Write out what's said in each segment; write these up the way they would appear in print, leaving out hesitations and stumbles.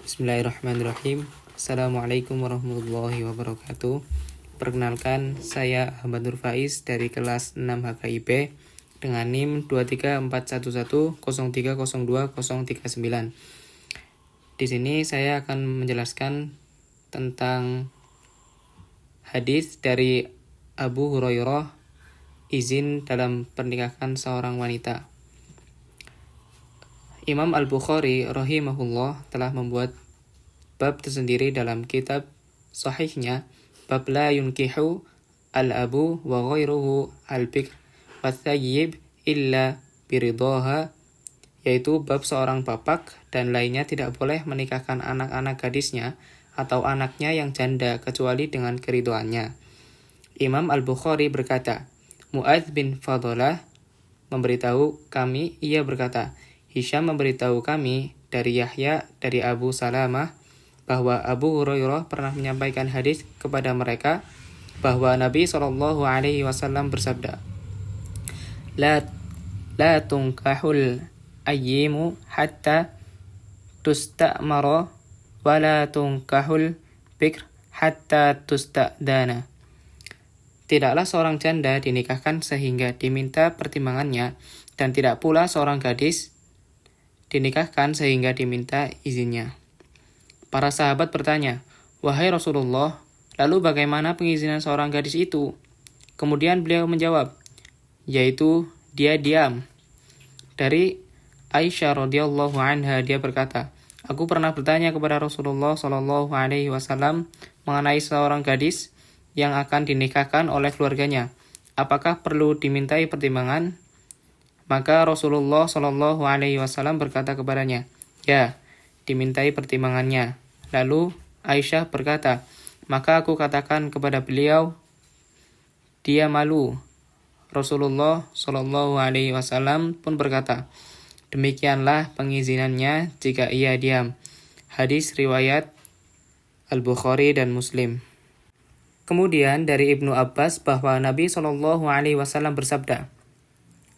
Bismillahirrahmanirrahim. Assalamualaikum warahmatullahi wabarakatuh. Perkenalkan, saya Ahmad Nur Faiz dari kelas 6 HKIP dengan NIM 2341103020039. Di sini saya akan menjelaskan tentang hadis dari Abu Hurairah, izin dalam pernikahan seorang wanita. Imam Al-Bukhari rahimahullah telah membuat bab tersendiri dalam kitab sahihnya, bab la yunkihu al-abu wa ghairuhu al-bikr wa thayyib illa biridaha, yaitu bab seorang bapak dan lainnya tidak boleh menikahkan anak-anak gadisnya atau anaknya yang janda kecuali dengan keridoannya. Imam Al-Bukhari berkata, Mu'adz bin Fadalah memberitahu kami, ia berkata, Hisham memberitahu kami dari Yahya dari Abu Salamah bahwa Abu Hurairah pernah menyampaikan hadis kepada mereka bahwa Nabi SAW bersabda, La tunkahul ayyimu hatta tusta'mara wa la tunkahul bikr hatta tusta'dana. Tidaklah seorang janda dinikahkan sehingga diminta pertimbangannya, dan tidak pula seorang gadis dinikahkan sehingga diminta izinnya. Para sahabat bertanya, Wahai Rasulullah, lalu bagaimana pengizinan seorang gadis itu? Kemudian beliau menjawab, yaitu dia diam. Dari Aisyah radhiyallahu anha, dia berkata, Aku pernah bertanya kepada Rasulullah SAW mengenai seorang gadis yang akan dinikahkan oleh keluarganya. Apakah perlu dimintai pertimbangan? Maka Rasulullah SAW berkata kepadanya, Ya, dimintai pertimbangannya. Lalu Aisyah berkata, maka aku katakan kepada beliau, dia malu. Rasulullah SAW pun berkata, demikianlah pengizinannya jika ia diam. Hadis riwayat Al-Bukhari dan Muslim. Kemudian dari Ibnu Abbas bahwa Nabi SAW bersabda,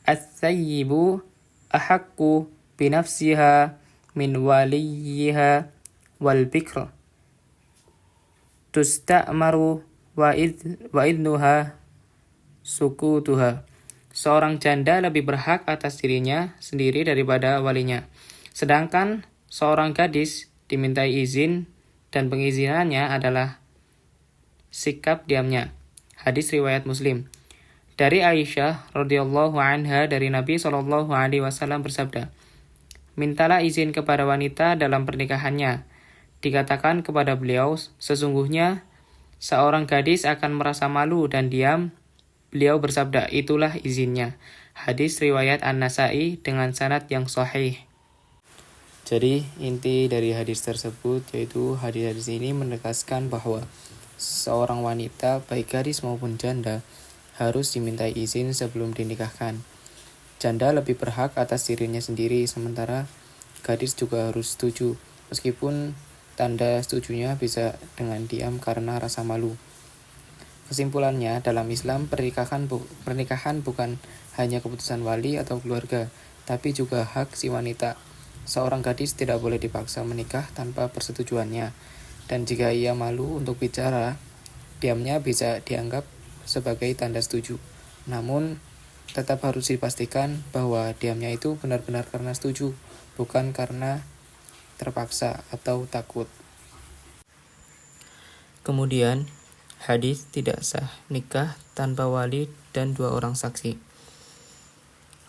As-sayyibu ahakku binafsiha min waliyiha wal bikr tusta'maru wa idnuha sukutuha. Seorang janda lebih berhak atas dirinya sendiri daripada walinya, sedangkan seorang gadis dimintai izin dan pengizinannya adalah sikap diamnya. Hadis riwayat Muslim. Dari Aisyah radhiyallahu anha dari Nabi SAW bersabda, mintalah izin kepada wanita dalam pernikahannya. Dikatakan kepada beliau, sesungguhnya seorang gadis akan merasa malu dan diam. Beliau bersabda, itulah izinnya. Hadis riwayat An-Nasa'i dengan sanad yang sahih. Jadi inti dari hadis tersebut yaitu hadis-hadis ini menegaskan bahwa seorang wanita baik gadis maupun janda harus dimintai izin sebelum dinikahkan. Janda lebih berhak atas dirinya sendiri, sementara gadis juga harus setuju, meskipun tanda setujunya bisa dengan diam karena rasa malu. Kesimpulannya, dalam Islam pernikahan bukan hanya keputusan wali atau keluarga, tapi juga hak si wanita. Seorang gadis tidak boleh dipaksa menikah tanpa persetujuannya, dan jika ia malu untuk bicara, diamnya bisa dianggap sebagai tanda setuju. Namun, tetap harus dipastikan bahwa diamnya itu benar-benar karena setuju, bukan karena terpaksa atau takut. Kemudian, hadis tidak sah nikah tanpa wali dan 2 orang saksi.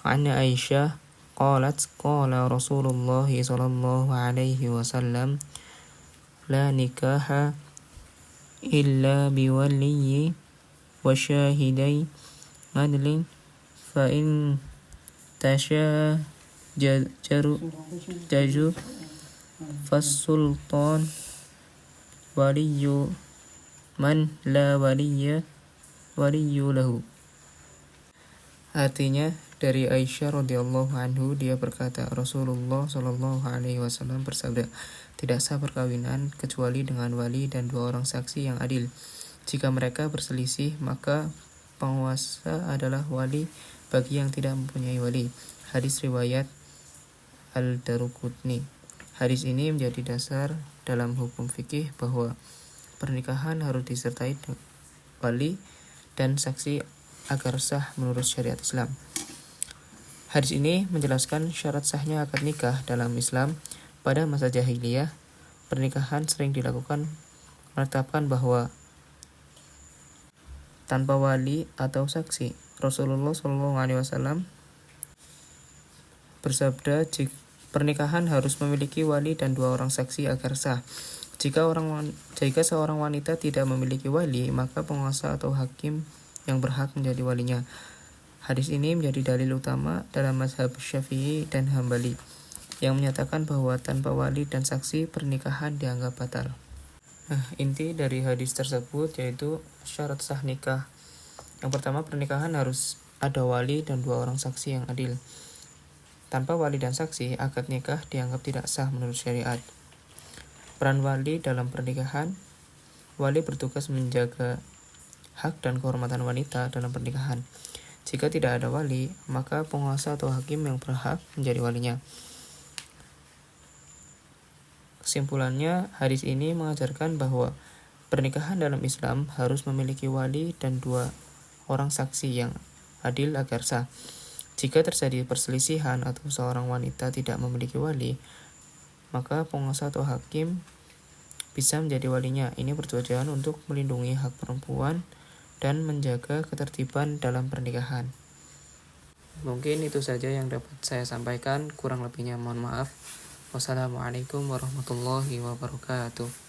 An Aisyah qalat qala Rasulullah sallallahu alaihi wasallam la nikaha illa biwaliyyi wa syahidai adlin fa in tashajaju fasultan waliyu man la waliyu lahu. Artinya dari Aisyah radhiyallahu anhu, dia berkata, Rasulullah sallallahu alaihi wasallam bersabda, tidak sah perkawinan kecuali dengan wali dan 2 orang saksi yang adil. Jika mereka berselisih, maka penguasa adalah wali bagi yang tidak mempunyai wali. Hadis riwayat Al-Daruqutni. Hadis ini menjadi dasar dalam hukum fikih bahwa pernikahan harus disertai wali dan saksi agar sah menurut syariat Islam. Hadis ini menjelaskan syarat sahnya akad nikah dalam Islam. Pada masa jahiliyah, pernikahan sering dilakukan menetapkan bahwa tanpa wali atau saksi. Rasulullah SAW bersabda, pernikahan harus memiliki wali dan 2 orang saksi agar sah. Jika seorang wanita tidak memiliki wali, maka penguasa atau hakim yang berhak menjadi walinya. Hadis ini menjadi dalil utama dalam mazhab Syafi'i dan Hambali yang menyatakan bahwa tanpa wali dan saksi pernikahan dianggap batal. Inti dari hadis tersebut yaitu syarat sah nikah. Yang pertama, pernikahan harus ada wali dan 2 orang saksi yang adil. Tanpa wali dan saksi, akad nikah dianggap tidak sah menurut syariat. Peran wali dalam pernikahan. Wali bertugas menjaga hak dan kehormatan wanita dalam pernikahan. Jika tidak ada wali, maka penguasa atau hakim yang berhak menjadi walinya. Kesimpulannya, hadis ini mengajarkan bahwa pernikahan dalam Islam harus memiliki wali dan 2 orang saksi yang adil agar sah. Jika terjadi perselisihan atau seorang wanita tidak memiliki wali, maka penguasa atau hakim bisa menjadi walinya. Ini bertujuan untuk melindungi hak perempuan dan menjaga ketertiban dalam pernikahan. Mungkin itu saja yang dapat saya sampaikan, kurang lebihnya mohon maaf. Wassalamualaikum warahmatullahi wabarakatuh.